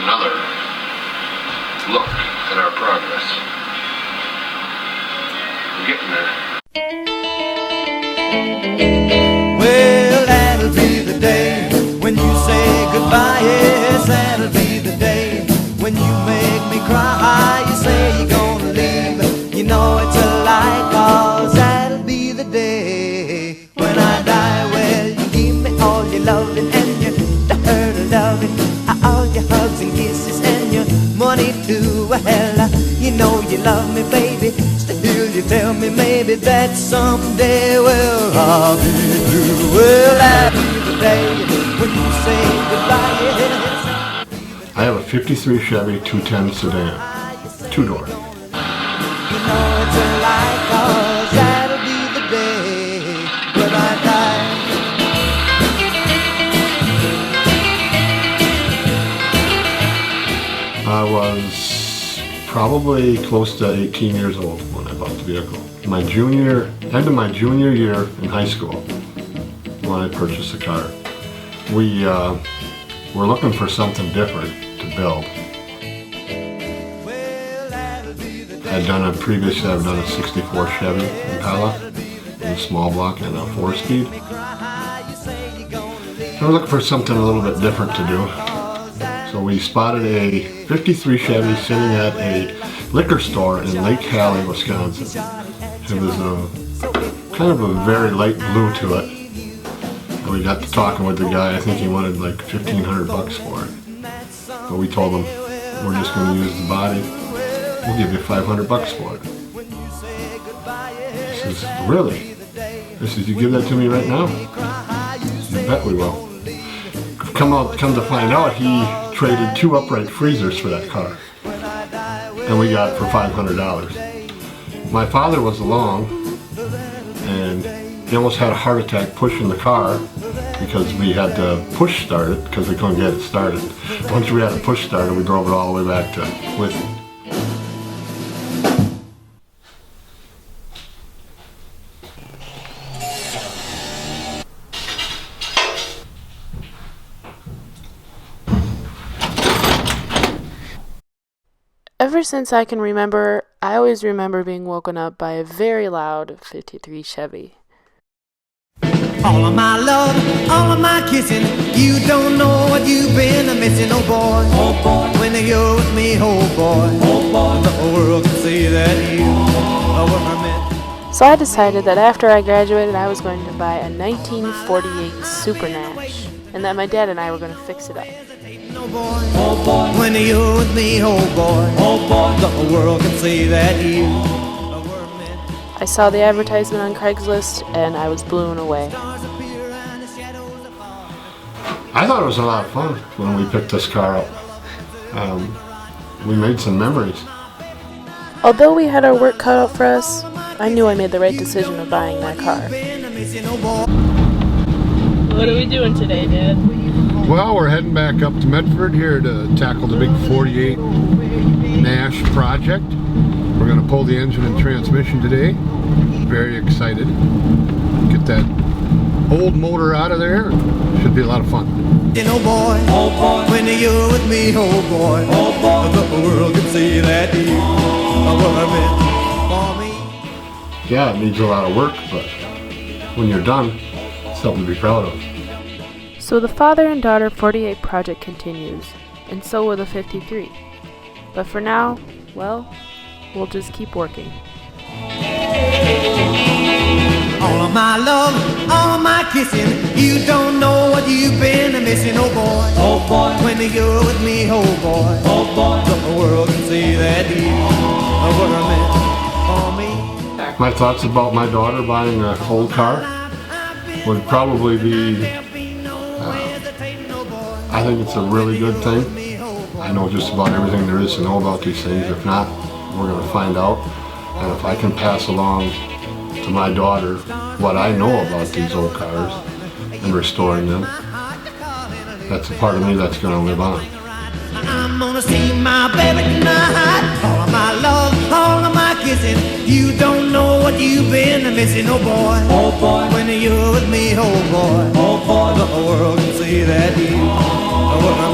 another look at our progress. We're getting there. Well, that'll be the day when you say goodbye. Yes, that'll be the day when you make me cry. You say you're gonna leave, you know it's a lie, 'cause that'll be the day when I die. Well, you give me all your loving and your loving, all your hugs and kisses and your money too. Well, you know you love me, baby. Still you tell me maybe that someday, well, I'll be through. Well, that'll be the day when you say goodbye. Yes. I have a 53 Chevy 210 sedan, two-door. You know it's a lie, 'cause that'll be the day when I die. I was probably close to 18 years old when I bought the vehicle. End of my junior year in high school when I purchased the car. We were looking for something different to build. I've done a 64 Chevy Impala in a small block and a 4-speed. I was looking for something a little bit different to do. So we spotted a 53 Chevy sitting at a liquor store in Lake Hallie, Wisconsin. It was kind of a very light blue to it. And we got to talking with the guy. I think he wanted like $1,500 for it. But we told him, we're just going to use the body. We'll give you $500 for it. He says, really? I said, you give that to me right now? You bet we will. Come to find out, he traded 2 upright freezers for that car, and we got it for $500. My father was along, and he almost had a heart attack pushing the car because we had to push start it because we couldn't get it started. Once we had it push started, we drove it all the way back to Whitney. Ever since I can remember, I always remember being woken up by a very loud 53 Chevy. All of my love, all of my kissing, you don't know what you've been missing, oh boy. Oh boy, when you're with me, oh boy. Oh boy, the whole world can see that you were meant. So I decided that after I graduated, I was going to buy a 1948 Super Nash, and that my dad and I were going to fix it up. Oh boy, when you're with me, oh boy. Oh boy, the whole world can see that you were meant. I saw the advertisement on Craigslist, and I was blown away. I thought it was a lot of fun when we picked this car up. We made some memories. Although we had our work cut out for us, I knew I made the right decision of buying that car. What are we doing today, Dad? Well, we're heading back up to Medford here to tackle the big 48 Nash project. We're going to pull the engine and transmission today. Very excited. Get that old motor out of there. Should be a lot of fun. Oh boy, when you're with me, oh boy, the world can see that you were meant for me. Yeah, it needs a lot of work, but when you're done, it's something to be proud of. So the father and daughter 48 project continues, and so will the 53. But for now, well, we'll just keep working. All of my love, all of my kissing, you don't know what you've been missing, oh boy. Oh boy, when you're with me, oh boy. Oh boy, the world can see that you were meant for me. My thoughts about my daughter buying an old car would probably be, I think it's a really good thing. I know just about everything there is to know about these things. If not, we're going to find out. And if I can pass along to my daughter what I know about these old cars and restoring them, that's a part of me that's going to live on. I'm gonna see my baby tonight. All of my love, all of my kissing, you don't know what you've been missing, oh boy. Oh boy, when you're with me, oh boy. Oh boy, the whole world can see that you are